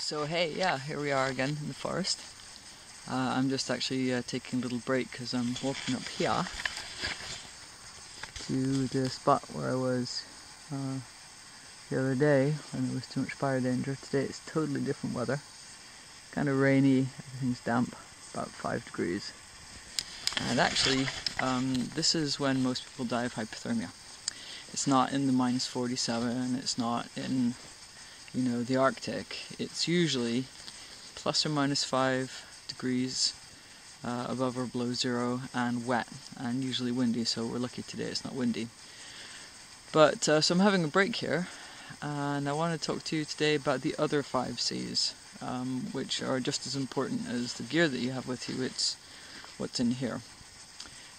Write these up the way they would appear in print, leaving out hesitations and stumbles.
So hey, yeah, here we are again in the forest. I'm just actually taking a little break because I'm walking up here to the spot where I was the other day when there was too much fire danger. Today it's totally different weather. Kind of rainy, everything's damp, about 5 degrees. And actually, this is when most people die of hypothermia. It's not in the -47, it's not in, the Arctic. It's usually ±5 degrees above or below zero and wet and usually windy, so we're lucky today it's not windy. But so I'm having a break here and I want to talk to you today about the other 5 C's, which are just as important as the gear that you have with you. It's what's in here.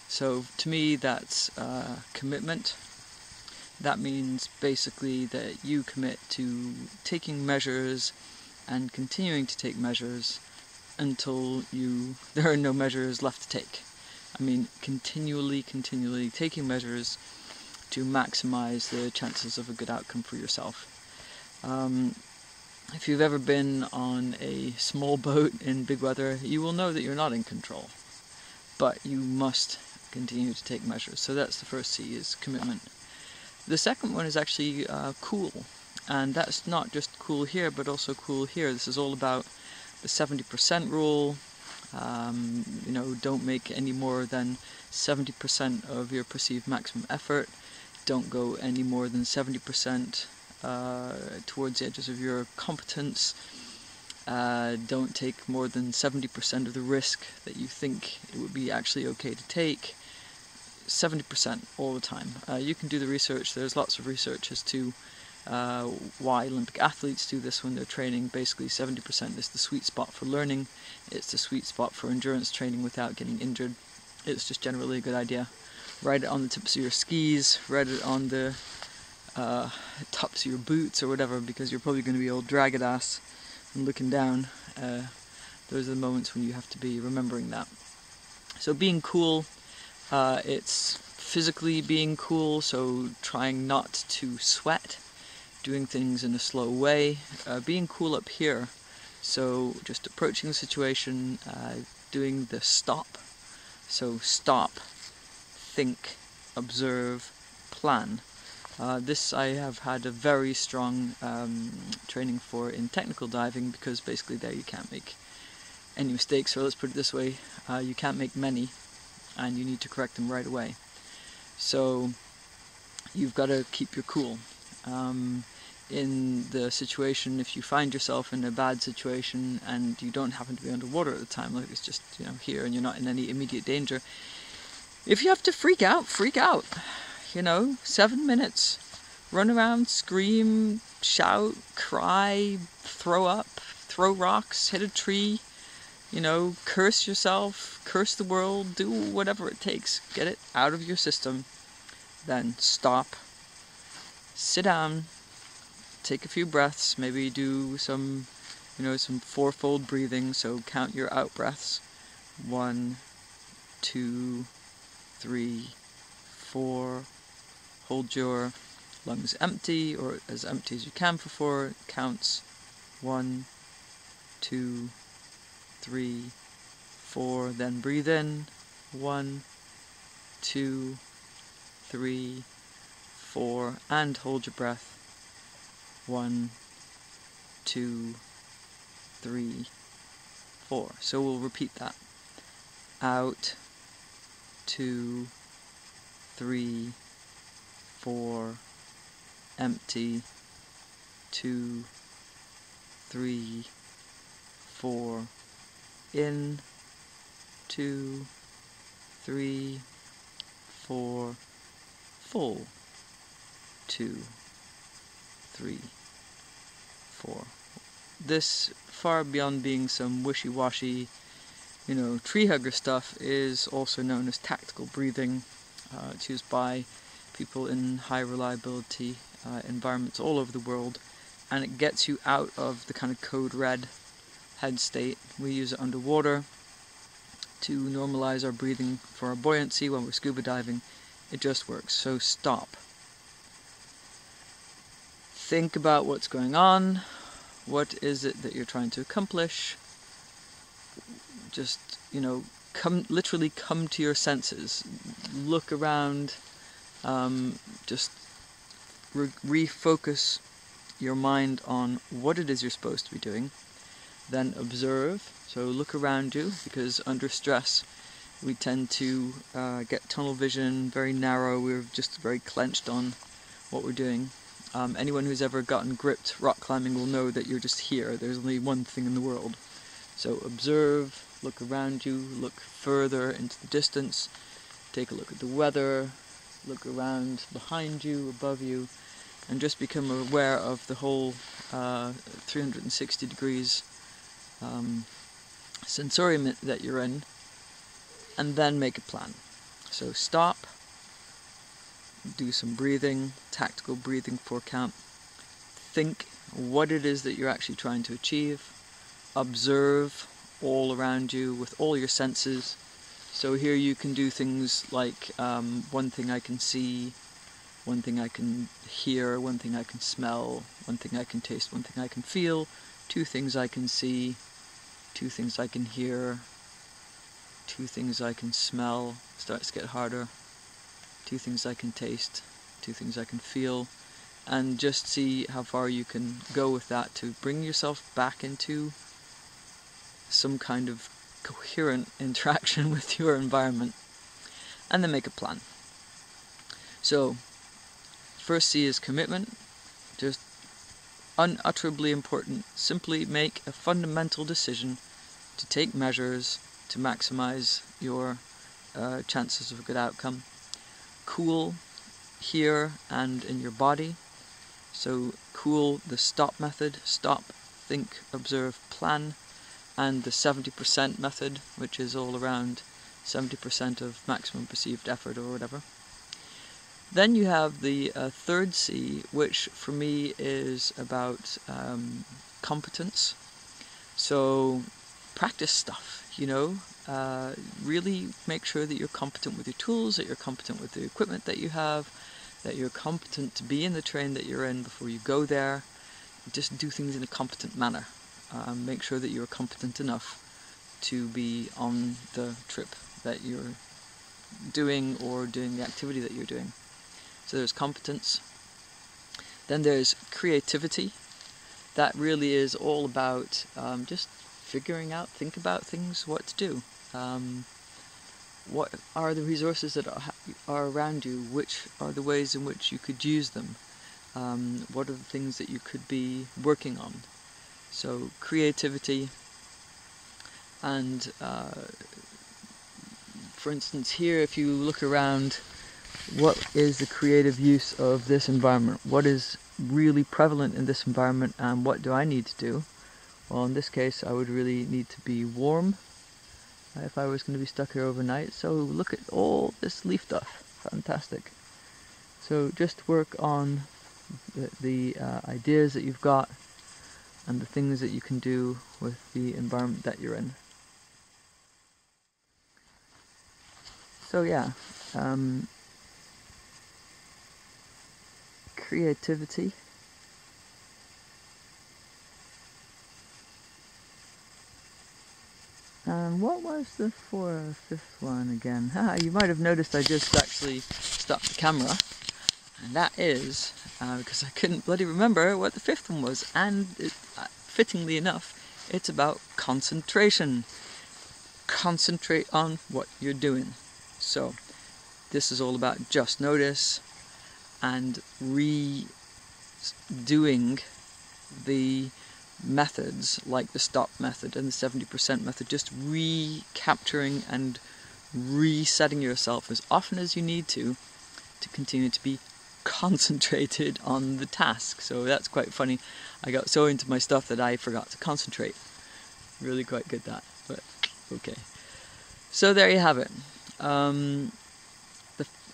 So to me that's commitment. That means basically that you commit to taking measures and continuing to take measures until there are no measures left to take. I mean, continually taking measures to maximize the chances of a good outcome for yourself. If you've ever been on a small boat in big weather, you will know that you're not in control, but you must continue to take measures. So that's the first C, is commitment. The second one is actually cool, and that's not just cool here, but also cool here. This is all about the 70% rule. Don't make any more than 70% of your perceived maximum effort. Don't go any more than 70% towards the edges of your competence. Don't take more than 70% of the risk that you think it would be actually okay to take. 70% all the time. You can do the research. There's lots of research as to why Olympic athletes do this when they're training. Basically 70% is the sweet spot for learning. It's the sweet spot for endurance training without getting injured. It's just generally a good idea. Ride it on the tips of your skis, ride it on the tops of your boots or whatever, because you're probably going to be all dragged ass and looking down. Those are the moments when you have to be remembering that. So being cool, it's physically being cool, so trying not to sweat, doing things in a slow way, being cool up here, so just approaching the situation, doing the stop. So stop, think, observe, plan. This I have had a very strong training for in technical diving, because basically there you can't make any mistakes, or let's put it this way, you can't make many, and you need to correct them right away. So you've got to keep your cool. In the situation, if you find yourself in a bad situation and you don't happen to be underwater at the time, like it's just here and you're not in any immediate danger, if you have to freak out, freak out. 7 minutes, run around, scream, shout, cry, throw up, throw rocks, hit a tree, curse yourself, curse the world, do whatever it takes. Get it out of your system. Then stop, sit down, take a few breaths, maybe do some, some 4-fold breathing, so count your out breaths. 1, 2, 3, 4. Hold your lungs empty, or as empty as you can for 4 counts. 1, 2, 3, 4, then breathe in. 1, 2, 3, 4, and hold your breath. 1, 2, 3, 4. So we'll repeat that. Out, 2, 3, 4, empty, 2, 3, 4, in, 2, 3, 4, full, 2, 3, 4. This, far beyond being some wishy-washy, tree hugger stuff, is also known as tactical breathing. It's used by people in high reliability environments all over the world, and it gets you out of the kind of code red head state. We use it underwater to normalize our breathing for our buoyancy when we're scuba diving. It just works. So stop. Think about what's going on. What is it that you're trying to accomplish? Just, you know, literally come to your senses. Look around, just refocus your mind on what it is you're supposed to be doing. Then observe, so look around you, because under stress we tend to get tunnel vision, very narrow, we're just very clenched on what we're doing. Anyone who's ever gotten gripped rock climbing will know that you're just here, there's only one thing in the world. So observe, look around you, look further into the distance, take a look at the weather, look around behind you, above you, and just become aware of the whole 360 degrees sensorium that you're in, and then make a plan. So stop, do some breathing, tactical breathing for camp, think what it is that you're actually trying to achieve, observe all around you with all your senses. So here you can do things like one thing I can see, one thing I can hear, one thing I can smell, one thing I can taste, one thing I can feel, two things I can see, two things I can hear, two things I can smell, starts to get harder, two things I can taste, two things I can feel, and just see how far you can go with that to bring yourself back into some kind of coherent interaction with your environment, and then make a plan. So, first C is commitment, just unutterably important. Simply make a fundamental decision to take measures to maximize your chances of a good outcome. Cool here and in your body. So cool, the stop method, stop, think, observe, plan, and the 70% method, which is all around 70% of maximum perceived effort or whatever. Then you have the third C, which for me is about competence. So practice stuff, you know, really make sure that you're competent with your tools, that you're competent with the equipment that you have, that you're competent to be in the terrain that you're in before you go there. Just do things in a competent manner. Make sure that you're competent enough to be on the trip that you're doing or doing the activity that you're doing. So there's competence. Then there's creativity. That really is all about just figuring out, think about things, what to do. What are the resources that are around you? Which are the ways in which you could use them? What are the things that you could be working on? So creativity, and for instance here, if you look around, what is the creative use of this environment? What is really prevalent in this environment, and what do I need to do? Well, in this case I would really need to be warm if I was going to be stuck here overnight. So look at all this leaf duff, fantastic. So just work on the ideas that you've got and the things that you can do with the environment that you're in. So yeah, creativity, and what was the fifth one again? You might have noticed I just actually stopped the camera, and that is because I couldn't bloody remember what the fifth one was, and fittingly enough, it's about concentration. Concentrate on what you're doing. So this is all about just notice and redoing the methods like the stop method and the 70% method, just recapturing and resetting yourself as often as you need to continue to be concentrated on the task. So that's quite funny. I got so into my stuff that I forgot to concentrate. Really quite good at that, but okay. So there you have it. The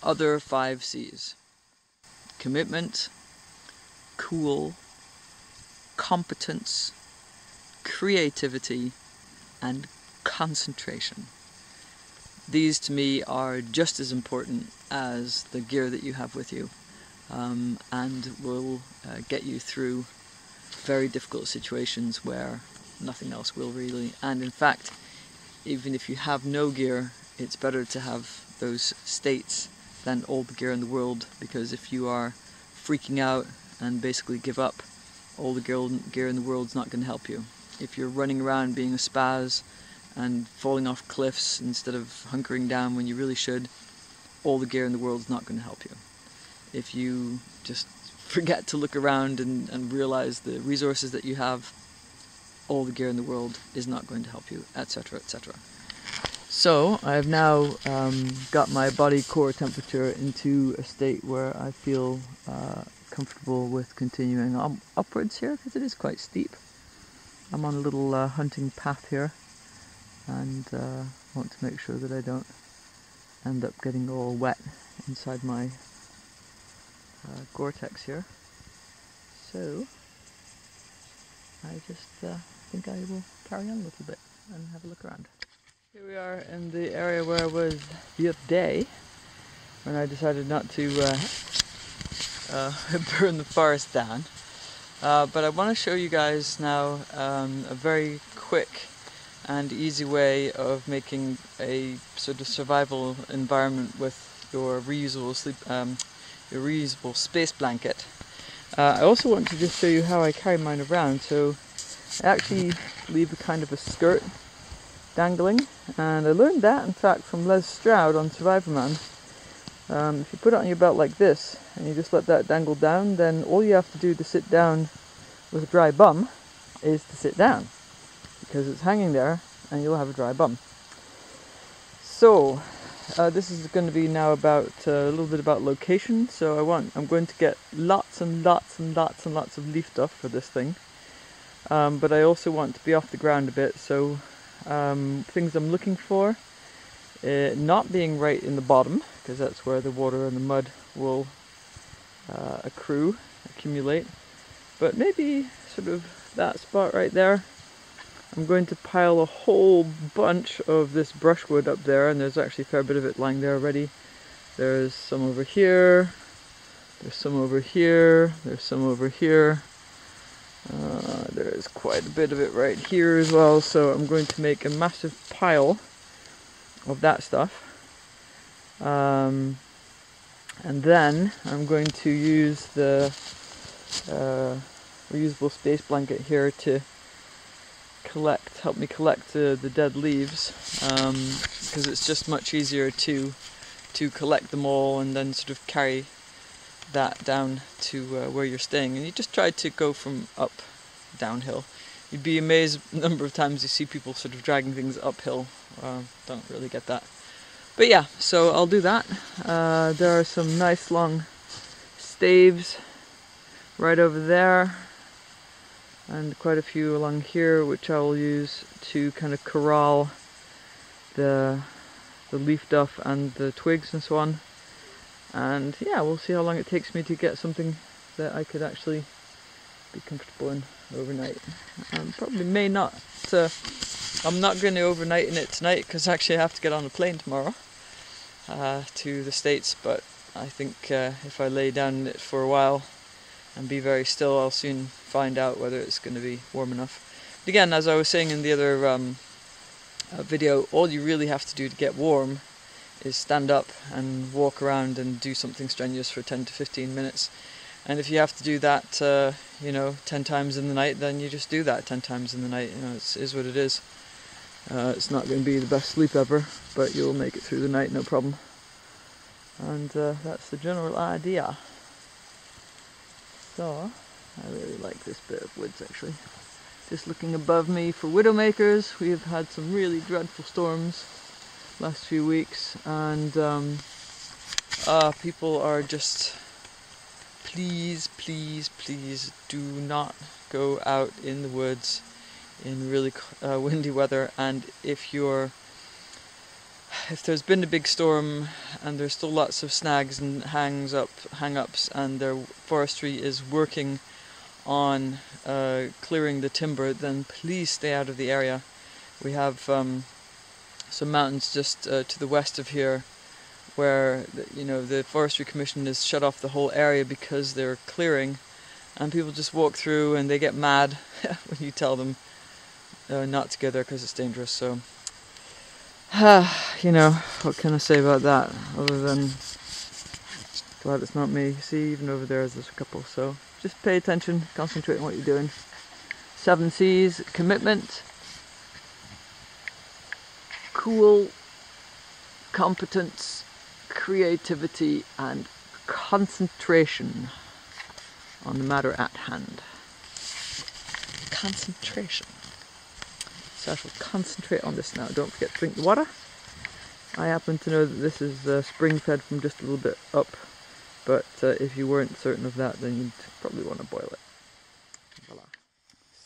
other 5 C's. Commitment, cool, competence, creativity, and concentration. These to me are just as important as the gear that you have with you, and will get you through very difficult situations where nothing else will really. And in fact, even if you have no gear, it's better to have those states than all the gear in the world, because if you are freaking out and basically give up, all the gear in the world is not going to help you. If you're running around being a spaz and falling off cliffs instead of hunkering down when you really should, all the gear in the world is not going to help you. If you just forget to look around and realize the resources that you have, all the gear in the world is not going to help you, etc., etc. So I've now got my body core temperature into a state where I feel comfortable with continuing upwards here, because it is quite steep. I'm on a little hunting path here, and want to make sure that I don't end up getting all wet inside my Gore-Tex here. So I just think I will carry on a little bit and have a look around. Here we are in the area where I was the other day when I decided not to burn the forest down. But I want to show you guys now a very quick and easy way of making a sort of survival environment with your reusable space blanket. I also want to just show you how I carry mine around. So I actually leave a kind of a skirt dangling, and I learned that in fact from Les Stroud on Survivorman. If you put it on your belt like this and you just let that dangle down, then all you have to do to sit down with a dry bum is to sit down, because it's hanging there and you'll have a dry bum. So this is going to be now about a little bit about location. So I'm going to get lots and lots and lots and lots of leaf duff for this thing, but I also want to be off the ground a bit. So things I'm looking for, not being right in the bottom, because that's where the water and the mud will accumulate, but maybe sort of that spot right there. I'm going to pile a whole bunch of this brushwood up there, and there's actually a fair bit of it lying there already. There's some over here, there's some over here, there's some over here. There's quite a bit of it right here as well, so I'm going to make a massive pile of that stuff. And then I'm going to use the reusable space blanket here to help me collect the dead leaves, because it's just much easier to collect them all and then sort of carry that down to where you're staying. And you just try to go from up downhill. You'd be amazed the number of times you see people sort of dragging things uphill. Don't really get that. But yeah, so I'll do that. There are some nice long staves right over there, and quite a few along here, which I will use to kind of corral the leaf duff and the twigs and so on. And yeah, we'll see how long it takes me to get something that I could actually be comfortable in overnight. Probably may not. I'm not going to overnight in it tonight, because actually I have to get on a plane tomorrow to the States. But I think if I lay down in it for a while and be very still, I'll soon find out whether it's going to be warm enough. But again, as I was saying in the other video, all you really have to do to get warm is stand up and walk around and do something strenuous for 10 to 15 minutes. And if you have to do that, 10 times in the night, then you just do that 10 times in the night. It is what it is. It's not going to be the best sleep ever, but you'll make it through the night, no problem. And that's the general idea. So, I really like this bit of woods actually. Just looking above me for widowmakers. We have had some really dreadful storms last few weeks, and people are just, please do not go out in the woods in really windy weather. And if there's been a big storm and there's still lots of snags and hang-ups, and their forestry is working on clearing the timber, then please stay out of the area. We have some mountains just to the west of here where the Forestry Commission has shut off the whole area because they're clearing, and people just walk through and they get mad when you tell them not to go there because it's dangerous. So, you know, what can I say about that other than glad it's not me. See, even over there's a couple. So just pay attention, concentrate on what you're doing. 7 C's: commitment, cool, competence, creativity, and concentration on the matter at hand. Concentration. So I shall concentrate on this now. Don't forget to drink the water. I happen to know that this is spring fed from just a little bit up, but if you weren't certain of that, then you'd probably want to boil it. Voila.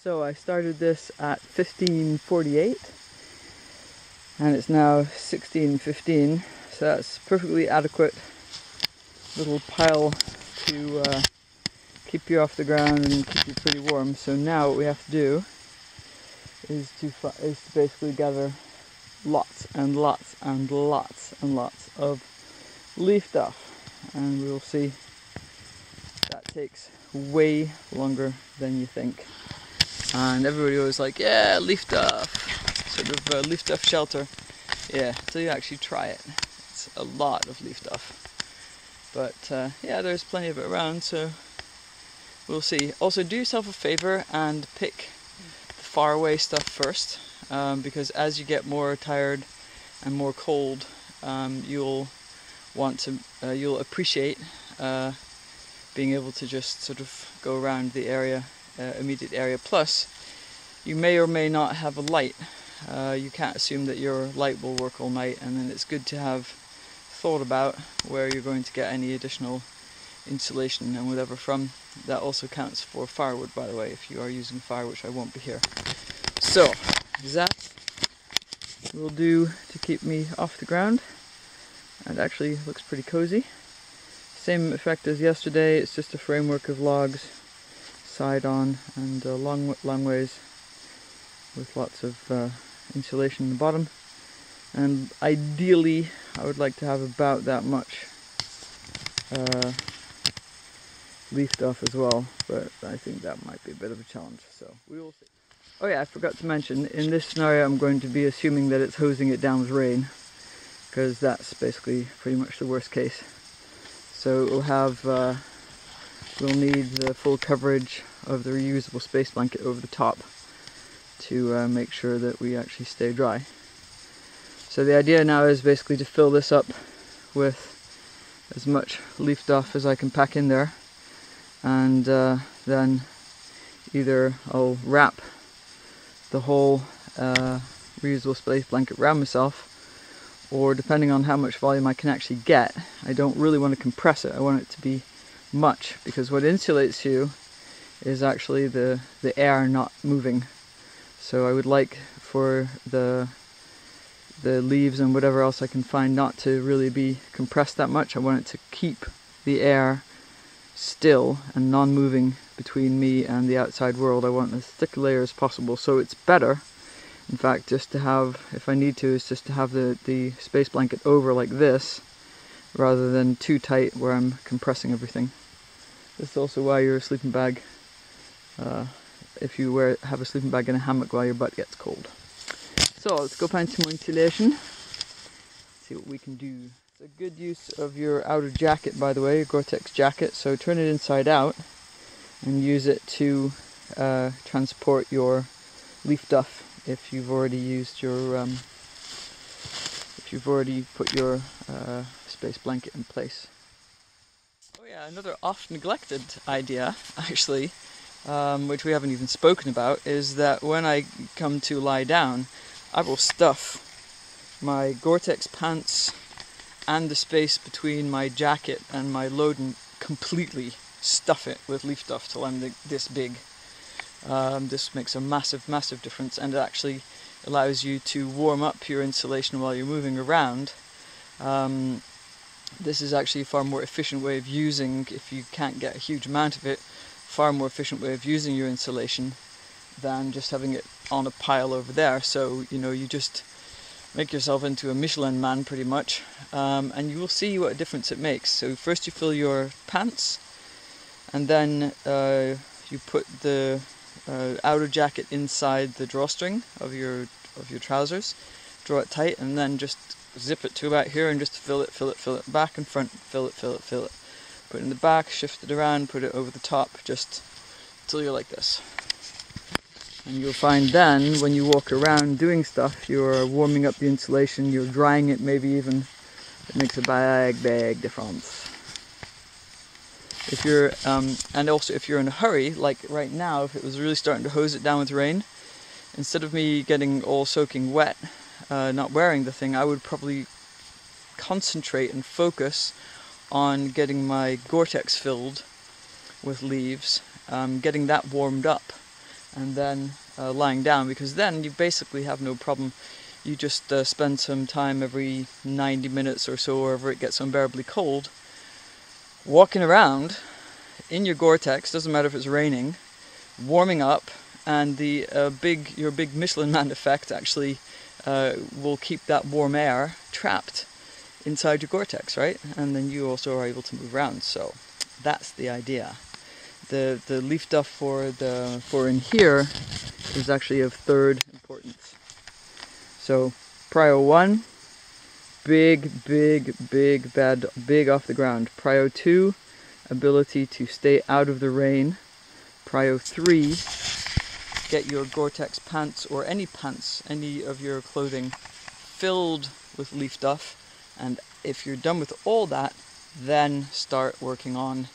So I started this at 1548, and it's now 1615, so that's perfectly adequate little pile to keep you off the ground and keep you pretty warm. So now what we have to do is to basically gather lots and lots and lots and lots of leaf duff, and we'll see that takes way longer than you think. And everybody was like, yeah, leaf duff, sort of leaf duff shelter. Yeah, until you actually try it. It's a lot of leaf duff. But yeah, there's plenty of it around, so we'll see. Also, do yourself a favor and pick the far away stuff first, because as you get more tired and more cold, you'll want to, you'll appreciate being able to just sort of go around the area, immediate area. Plus, you may or may not have a light. You can't assume that your light will work all night, and then it's good to have thought about where you're going to get any additional insulation and whatever from. That also counts for firewood, by the way, if you are using fire, which I won't be here. So that will do to keep me off the ground, and actually looks pretty cozy. Same effect as yesterday, it's just a framework of logs side on and long ways with lots of insulation in the bottom. And ideally I would like to have about that much leaf duff as well, but I think that might be a bit of a challenge, so we will see. Oh yeah, I forgot to mention, in this scenario I'm going to be assuming that it's hosing it down with rain, because that's basically pretty much the worst case. So it will have, we'll need the full coverage of the reusable space blanket over the top to make sure that we actually stay dry. So the idea now is basically to fill this up with as much leaf duff as I can pack in there, and then either I'll wrap the whole reusable space blanket around myself, or depending on how much volume I can actually get, I don't really want to compress it, I want it to be much, because what insulates you is actually the air not moving. So I would like for the leaves and whatever else I can find not to really be compressed that much. I want it to keep the air still and non-moving between me and the outside world. I want as thick a layer as possible, so it's better, in fact, just to have, if I need to, is just to have the space blanket over like this, rather than too tight where I'm compressing everything. This is also why your sleeping bag, if you have a sleeping bag in a hammock while your butt gets cold. So let's go find some more insulation, see what we can do. It's a good use of your outer jacket, by the way, your Gore-Tex jacket, so turn it inside out and use it to transport your leaf duff if you've already used your, if you've already put your space blanket in place. Oh yeah, another oft neglected idea, actually, which we haven't even spoken about, is that when I come to lie down, I will stuff my Gore-Tex pants and the space between my jacket and my load, completely stuff it with leaf duff till I'm this big. This makes a massive difference, and it actually allows you to warm up your insulation while you're moving around. This is actually a far more efficient way of using, if you can't get a huge amount of it, far more efficient way of using your insulation than just having it on a pile over there. So, you know, you just make yourself into a Michelin man pretty much, and you will see what a difference it makes. So first you fill your pants, and then you put the outer jacket inside the drawstring of your trousers, draw it tight, and then just zip it to about here and just fill it, back and front, fill it. Put it in the back, shift it around, put it over the top, just till you're like this. And you'll find then, when you walk around doing stuff, you're warming up the insulation, you're drying it maybe even. It makes a big difference. If you're, and also if you're in a hurry, like right now, if it was really starting to hose it down with rain, instead of me getting all soaking wet, not wearing the thing, I would probably concentrate and focus on getting my Gore-Tex filled with leaves, getting that warmed up, and then lying down, because then you basically have no problem. You just spend some time every 90 minutes or so, wherever it gets unbearably cold, walking around in your Gore-Tex, doesn't matter if it's raining, warming up, and the your big Michelin Man effect actually will keep that warm air trapped inside your Gore-Tex, right? And then you also are able to move around. So that's the idea. The Leafduff for in here is actually of third importance. So prio 1, big off the ground. Prio 2, ability to stay out of the rain. Prio 3, get your Gore-Tex pants or any of your clothing filled with Leafduff, and if you're done with all that, then start working on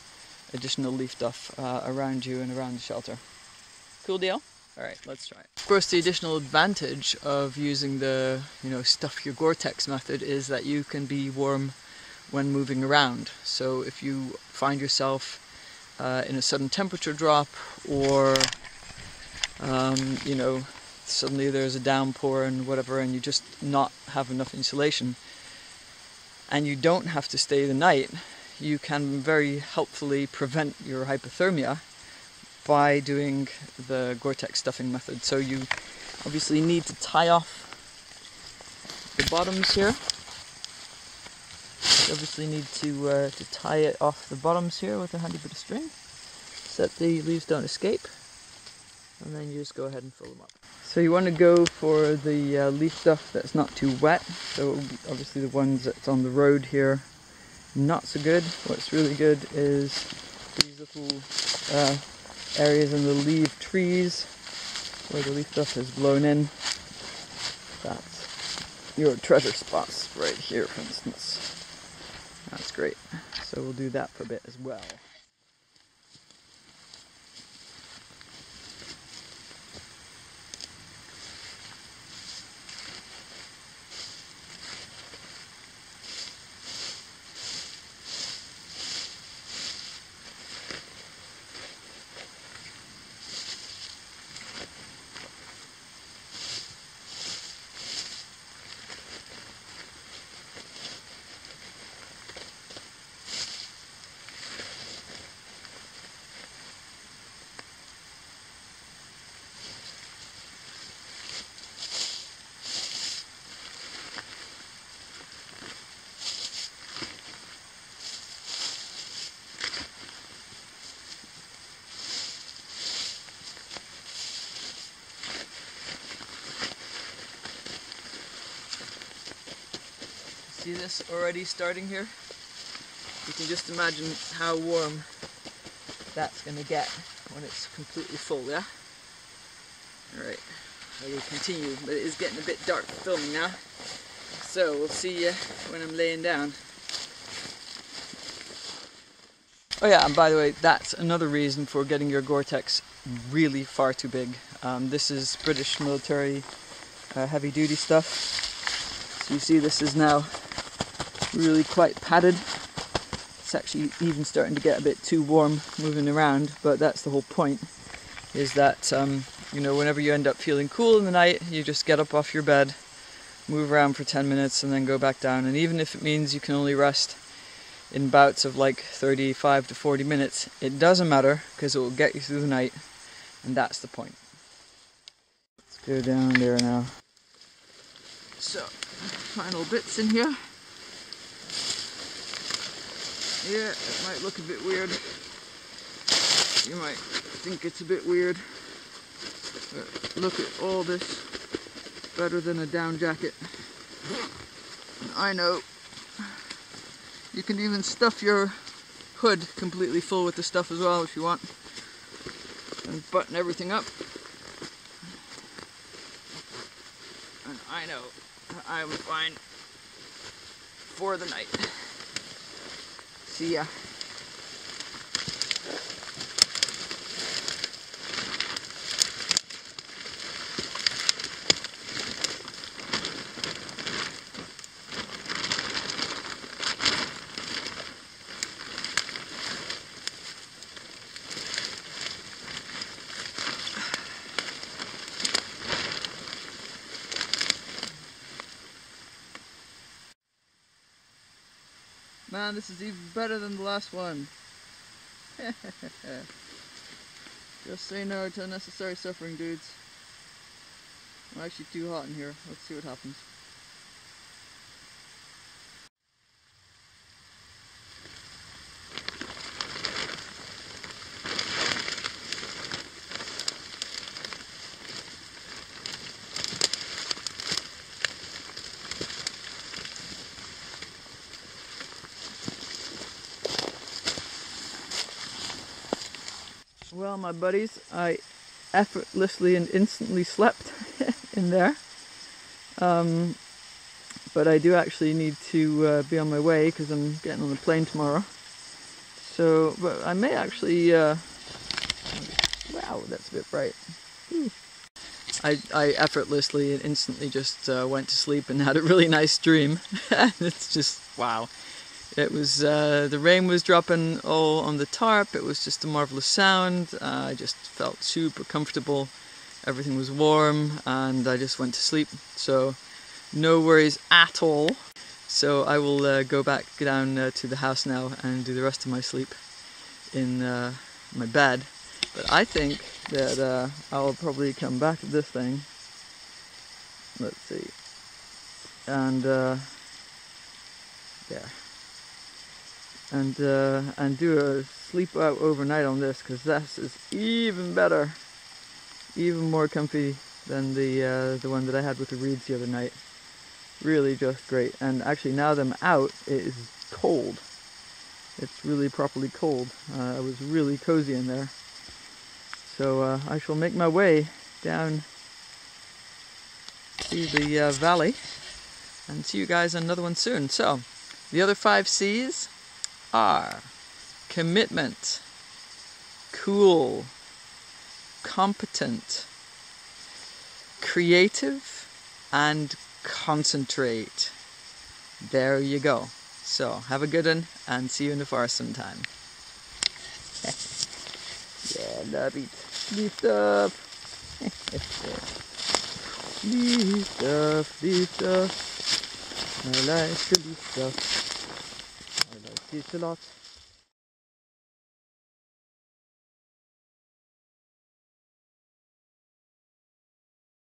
additional Leafduff around you and around the shelter. Cool deal? Alright, let's try it. Of course, the additional advantage of using the, stuff your Gore-Tex method is that you can be warm when moving around. So if you find yourself in a sudden temperature drop, or suddenly there's a downpour and whatever, and you just not have enough insulation, and you don't have to stay the night, you can very helpfully prevent your hypothermia by doing the Gore-Tex stuffing method. So you obviously need to tie off the bottoms here. You obviously need to tie it off the bottoms here with a handy bit of string, so that the leaves don't escape, and then you just go ahead and fill them up. So you want to go for the Leafduff that's not too wet. So obviously the ones that's on the road here, not so good. What's really good is these little areas in the leaf trees where the Leafduff has blown in. That's your treasure spots right here, for instance. That's great. So we'll do that for a bit as well. See this already starting here? You can just imagine how warm that's going to get when it's completely full, yeah? Alright, I will continue, but it is getting a bit dark filming now. So we'll see you when I'm laying down. Oh yeah, and by the way, that's another reason for getting your Gore-Tex really far too big. This is British military heavy duty stuff. So you see this is now really quite padded. It's actually even starting to get a bit too warm moving around, but that's the whole point, is that whenever you end up feeling cool in the night, you just get up off your bed, move around for 10 minutes and then go back down. And even if it means you can only rest in bouts of like 35 to 40 minutes, it doesn't matter, because it will get you through the night, and that's the point. Let's go down there now. So, final bits in here. Yeah, it might look a bit weird. You might think it's a bit weird, but look at all this. Better than a down jacket. And I know. You can even stuff your hood completely full with the stuff as well if you want. And button everything up. And I know I'm fine for the night. See ya. Man, this is even better than the last one. Just say no to unnecessary suffering, dudes. I'm actually too hot in here. Let's see what happens. Well, my buddies, I effortlessly and instantly slept in there. But I do actually need to be on my way because I'm getting on the plane tomorrow. So, but I may actually, wow, that's a bit bright. I effortlessly and instantly just went to sleep and had a really nice dream. It's just, wow. It was, the rain was dropping all on the tarp. It was just a marvelous sound. I just felt super comfortable. Everything was warm and I just went to sleep. So no worries at all. So I will go back down to the house now and do the rest of my sleep in my bed. But I think that I'll probably come back to this thing. Let's see. And yeah. And do a sleep out overnight on this, because this is even better, even more comfy than the one that I had with the reeds the other night. Really just great. And actually now that I'm out, it is cold. It's really properly cold. I was really cozy in there. So I shall make my way down to the valley and see you guys on another one soon. So the other 5 C's are commitment, cool, competent, creative, and concentrate. There you go. So have a good one and see you in the forest sometime. Yeah, love it. Leafduff. Leafduff, leafduff. I like the leafduff. I like this a lot.